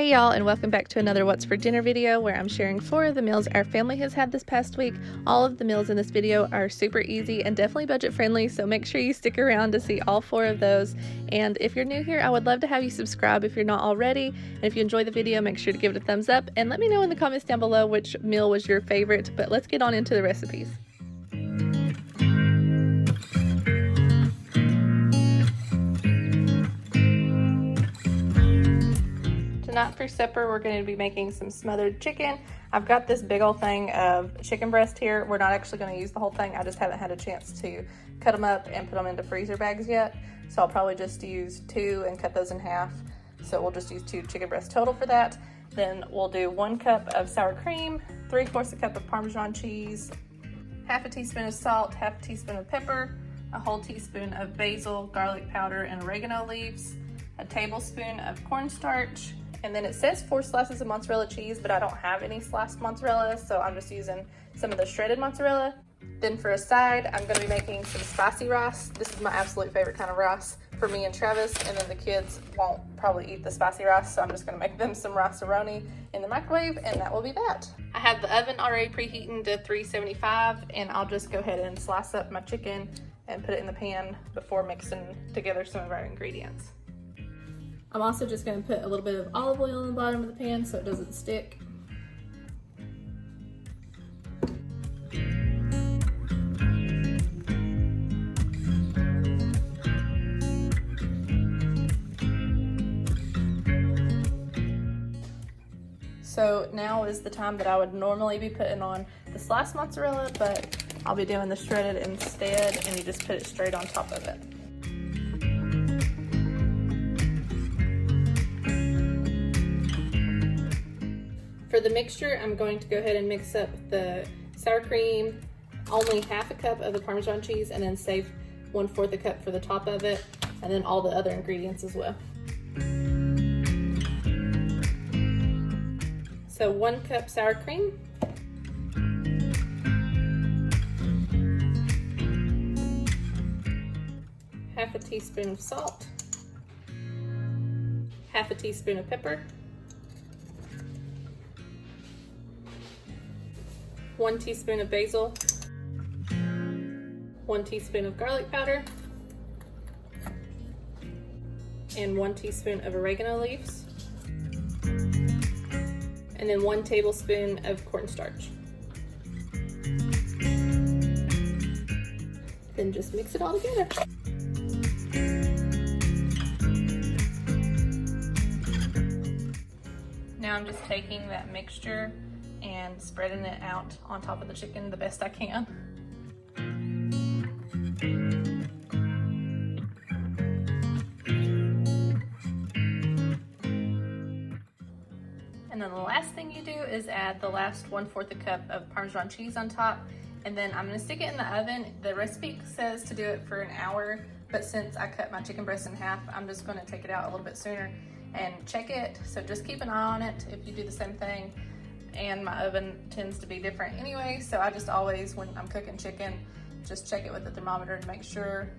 Hey y'all, and welcome back to another What's for Dinner video where I'm sharing 4 of the meals our family has had this past week. All of the meals in this video are super easy and definitely budget friendly, so make sure you stick around to see all 4 of those. And if you're new here, I would love to have you subscribe if you're not already. And if you enjoy the video, make sure to give it a thumbs up and let me know in the comments down below which meal was your favorite. But let's get on into the recipes. Tonight for supper, we're going to be making some smothered chicken. I've got this big old thing of chicken breast here. We're not actually going to use the whole thing. I just haven't had a chance to cut them up and put them into freezer bags yet. So I'll probably just use 2 and cut those in half. So we'll just use 2 chicken breasts total for that. Then we'll do 1 cup of sour cream, 3/4 cup of Parmesan cheese, half a teaspoon of salt, half a teaspoon of pepper, a whole teaspoon of basil, garlic powder, and oregano leaves, a tablespoon of cornstarch. And then it says 4 slices of mozzarella cheese, but I don't have any sliced mozzarella, so I'm just using some of the shredded mozzarella. Then for a side, I'm gonna be making some spicy rice. This is my absolute favorite kind of rice for me and Travis, and then the kids won't probably eat the spicy rice, so I'm just gonna make them some rice-a-roni in the microwave, and that will be that. I have the oven already preheating to 375, and I'll just go ahead and slice up my chicken and put it in the pan before mixing together some of our ingredients. I'm also just going to put a little bit of olive oil on the bottom of the pan so it doesn't stick. So now is the time that I would normally be putting on the sliced mozzarella, but I'll be doing the shredded instead, and you just put it straight on top of it. For the mixture, I'm going to go ahead and mix up the sour cream, only half a cup of the Parmesan cheese, and then save 1/4 a cup for the top of it, and then all the other ingredients as well. So 1 cup sour cream, half a teaspoon of salt, half a teaspoon of pepper, 1 teaspoon of basil, 1 teaspoon of garlic powder, and 1 teaspoon of oregano leaves, and then 1 tablespoon of cornstarch. Then just mix it all together. Now I'm just taking that mixture and spreading it out on top of the chicken the best I can. And then the last thing you do is add the last 1/4 a cup of Parmesan cheese on top, and then I'm gonna stick it in the oven. The recipe says to do it for an hour, but since I cut my chicken breast in half, I'm just gonna take it out a little bit sooner and check it. So just keep an eye on it if you do the same thing. And my oven tends to be different anyway, so I just always, when I'm cooking chicken, just check it with the thermometer to make sure.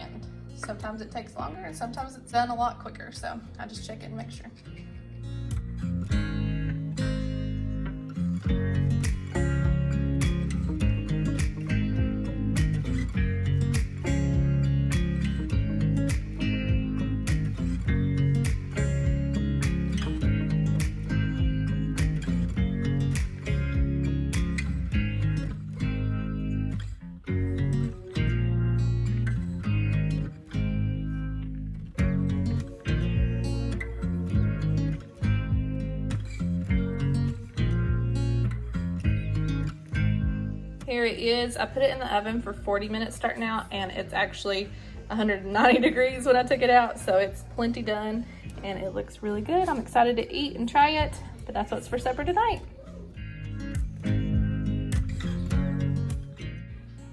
And sometimes it takes longer and sometimes it's done a lot quicker, so I just check it and make sure. Here it is. I put it in the oven for 40 minutes starting out, and it's actually 190 degrees when I took it out, so it's plenty done, and it looks really good. I'm excited to eat and try it, but that's what's for supper tonight.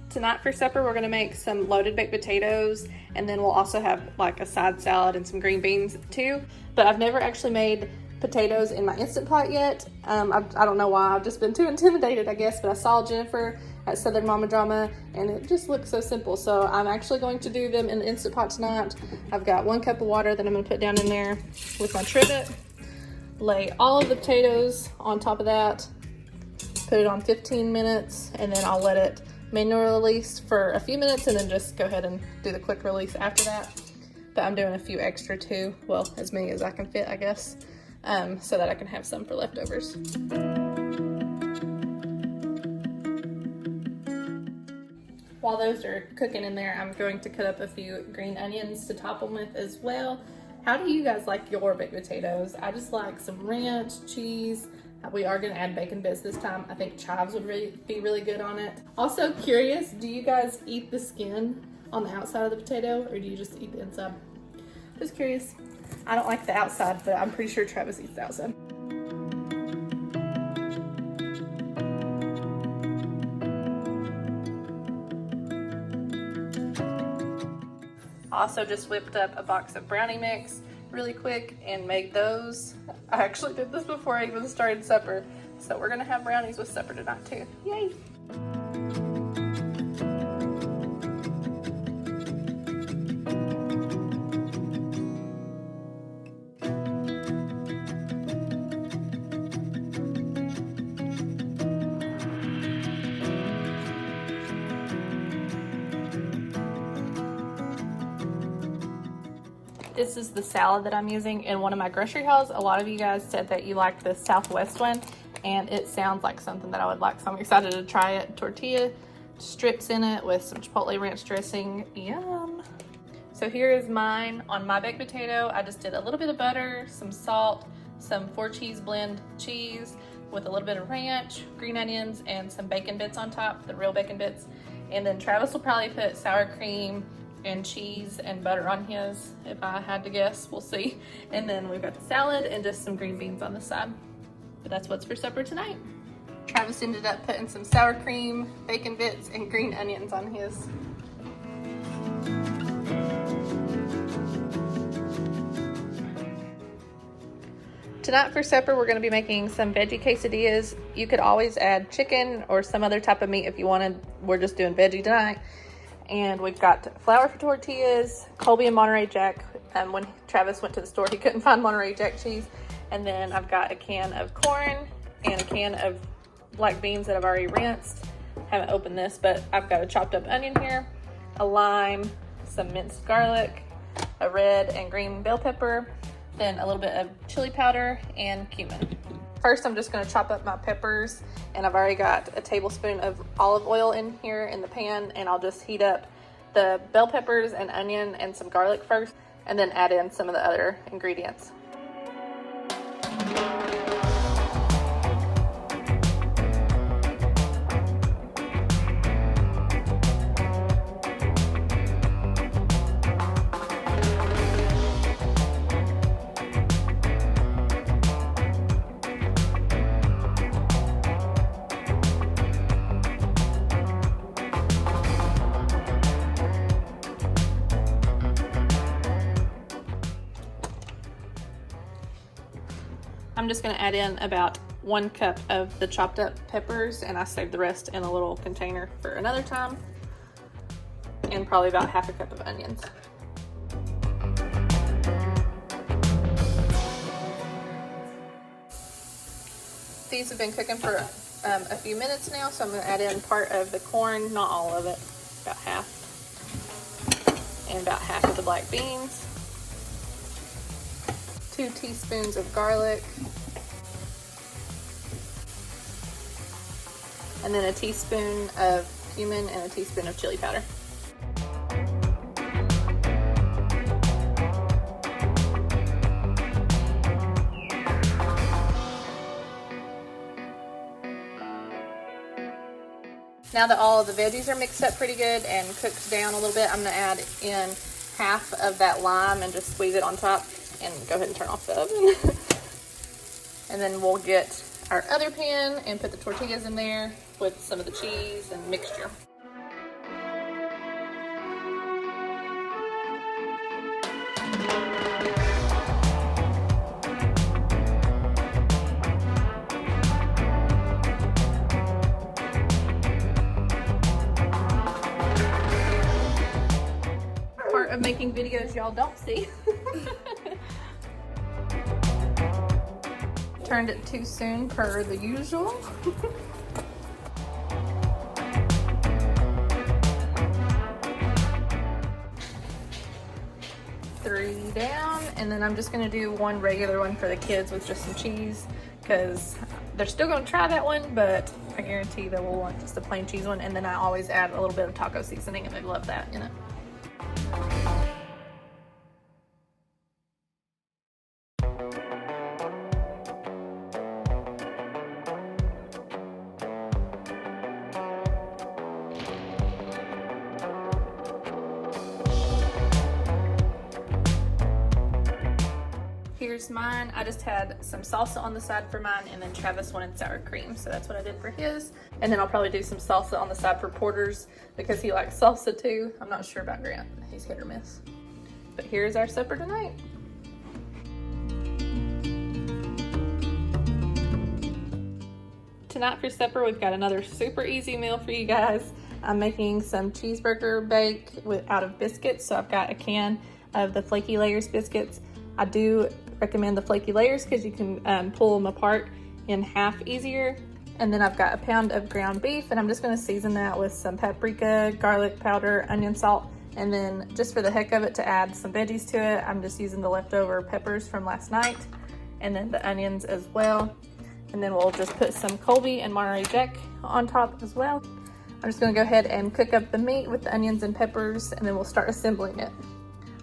Tonight for supper, we're gonna make some loaded baked potatoes, and then we'll also have like a side salad and some green beans too, but I've never actually made potatoes in my Instant Pot yet. I don't know why, I've just been too intimidated, I guess, but I saw Jennifer at Southern Mama Drama and it just looks so simple. So I'm actually going to do them in the Instant Pot tonight. I've got 1 cup of water that I'm gonna put down in there with my trivet, lay all of the potatoes on top of that, put it on 15 minutes, and then I'll let it manual release for a few minutes and then just go ahead and do the quick release after that. But I'm doing a few extra too, well, as many as I can fit, I guess, so that I can have some for leftovers. While those are cooking in there, I'm going to cut up a few green onions to top them with as well. How do you guys like your baked potatoes? I just like some ranch, cheese. We are gonna add bacon bits this time. I think chives would be really good on it. Also curious, do you guys eat the skin on the outside of the potato, or do you just eat the inside? Just curious. I don't like the outside, but I'm pretty sure Travis eats the outside. Also just whipped up a box of brownie mix really quick and made those. I actually did this before I even started supper. So we're gonna have brownies with supper tonight too. Yay! This is the salad that I'm using in one of my grocery hauls. A lot of you guys said that you liked the Southwest one, and it sounds like something that I would like, so I'm excited to try it. Tortilla strips in it with some Chipotle ranch dressing. Yum! So here is mine on my baked potato. I just did a little bit of butter, some salt, some 4-cheese blend cheese with a little bit of ranch, green onions, and some bacon bits on top, the real bacon bits. And then Travis will probably put sour cream and cheese and butter on his, if I had to guess. We'll see. And then we've got the salad and just some green beans on the side. But that's what's for supper tonight. Travis ended up putting some sour cream, bacon bits, and green onions on his. Tonight for supper, we're gonna be making some veggie quesadillas. You could always add chicken or some other type of meat if you wanted. We're just doing veggie tonight. And we've got flour for tortillas, Colby and Monterey Jack. When Travis went to the store, he couldn't find Monterey Jack cheese. And then I've got a can of corn and a can of black beans that I've already rinsed. Haven't opened this, but I've got a chopped up onion here, a lime, some minced garlic, a red and green bell pepper, then a little bit of chili powder and cumin. First, I'm just gonna chop up my peppers, and I've already got a tablespoon of olive oil in here in the pan, and I'll just heat up the bell peppers and onion and some garlic first, and then add in some of the other ingredients. I'm just gonna add in about 1 cup of the chopped up peppers, and I saved the rest in a little container for another time, and probably about half a cup of onions. These have been cooking for a few minutes now, so I'm gonna add in part of the corn, not all of it, about half, and about half of the black beans. 2 teaspoons of garlic, and then a teaspoon of cumin and a teaspoon of chili powder. Now that all of the veggies are mixed up pretty good and cooked down a little bit, I'm gonna add in half of that lime and just squeeze it on top, and go ahead and turn off the oven. And then we'll get our other pan and put the tortillas in there with some of the cheese and mixture. Part of making videos y'all don't see. turned it too soon per the usual. 3 down, and then I'm just gonna do one regular one for the kids with just some cheese, because they're still gonna try that one, but I guarantee they will want just a plain cheese one. And then I always add a little bit of taco seasoning, and they love that, you know. Here's mine. I just had some salsa on the side for mine, and then Travis wanted sour cream, so that's what I did for his. And then I'll probably do some salsa on the side for Porter's because he likes salsa too. I'm not sure about Grant. He's hit or miss. But here's our supper tonight. Tonight for supper, we've got another super easy meal for you guys. I'm making some cheeseburger bake out of biscuits. So I've got a can of the Flaky Layers biscuits. I do recommend the Flaky Layers because you can pull them apart in half easier. And then I've got a pound of ground beef, and I'm just gonna season that with some paprika, garlic powder, onion, salt, and then just for the heck of it, to add some veggies to it, I'm just using the leftover peppers from last night, and then the onions as well. And then we'll just put some Colby and Monterey Jack on top as well. I'm just gonna go ahead and cook up the meat with the onions and peppers, and then we'll start assembling it.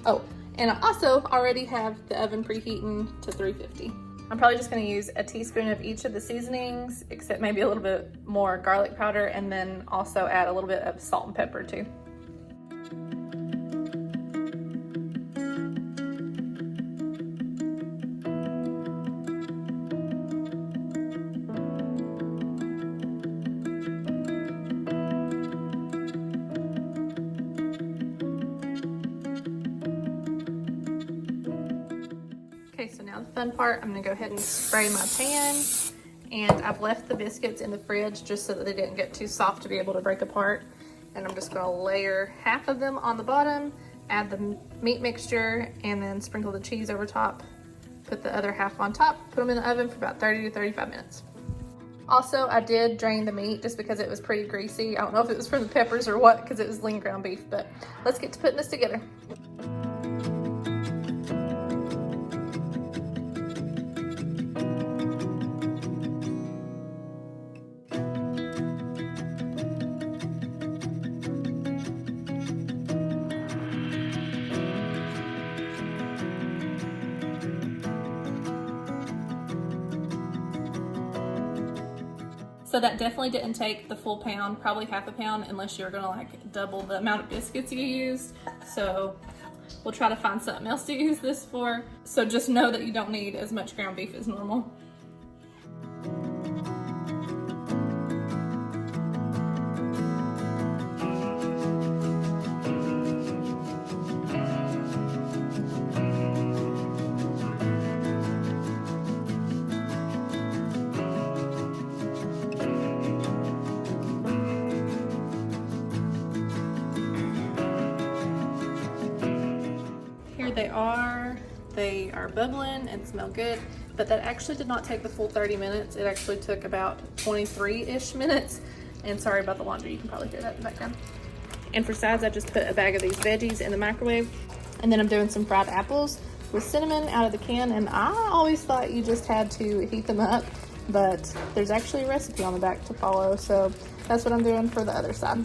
Oh, and I also already have the oven preheating to 350. I'm probably just gonna use a teaspoon of each of the seasonings, except maybe a little bit more garlic powder, and then also add a little bit of salt and pepper too. Okay, so now the fun part, I'm gonna go ahead and spray my pan, and I've left the biscuits in the fridge just so that they didn't get too soft to be able to break apart. And I'm just gonna layer half of them on the bottom, add the meat mixture, and then sprinkle the cheese over top. Put the other half on top, put them in the oven for about 30 to 35 minutes. Also, I did drain the meat just because it was pretty greasy. I don't know if it was from the peppers or what, because it was lean ground beef, but let's get to putting this together. So that definitely didn't take the full pound, probably half a pound, unless you're gonna like double the amount of biscuits you used. So we'll try to find something else to use this for. So just know that you don't need as much ground beef as normal. They are bubbling and smell good, but that actually did not take the full 30 minutes. It actually took about 23-ish minutes. And sorry about the laundry, you can probably hear that in the background. And for sides, I just put a bag of these veggies in the microwave, and then I'm doing some fried apples with cinnamon out of the can. And I always thought you just had to heat them up, but there's actually a recipe on the back to follow, so that's what I'm doing for the other side.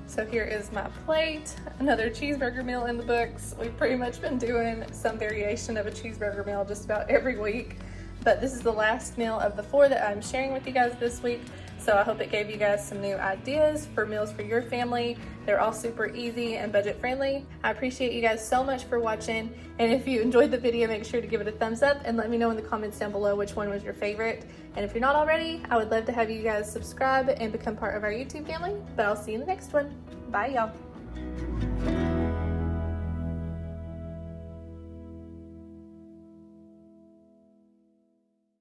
So here is my plate, another cheeseburger meal in the books. We've pretty much been doing some variation of a cheeseburger meal just about every week, but this is the last meal of the 4 that I'm sharing with you guys this week. So I hope it gave you guys some new ideas for meals for your family. They're all super easy and budget friendly. I appreciate you guys so much for watching. And if you enjoyed the video, make sure to give it a thumbs up and let me know in the comments down below which one was your favorite. And if you're not already, I would love to have you guys subscribe and become part of our YouTube family. But I'll see you in the next one. Bye, y'all.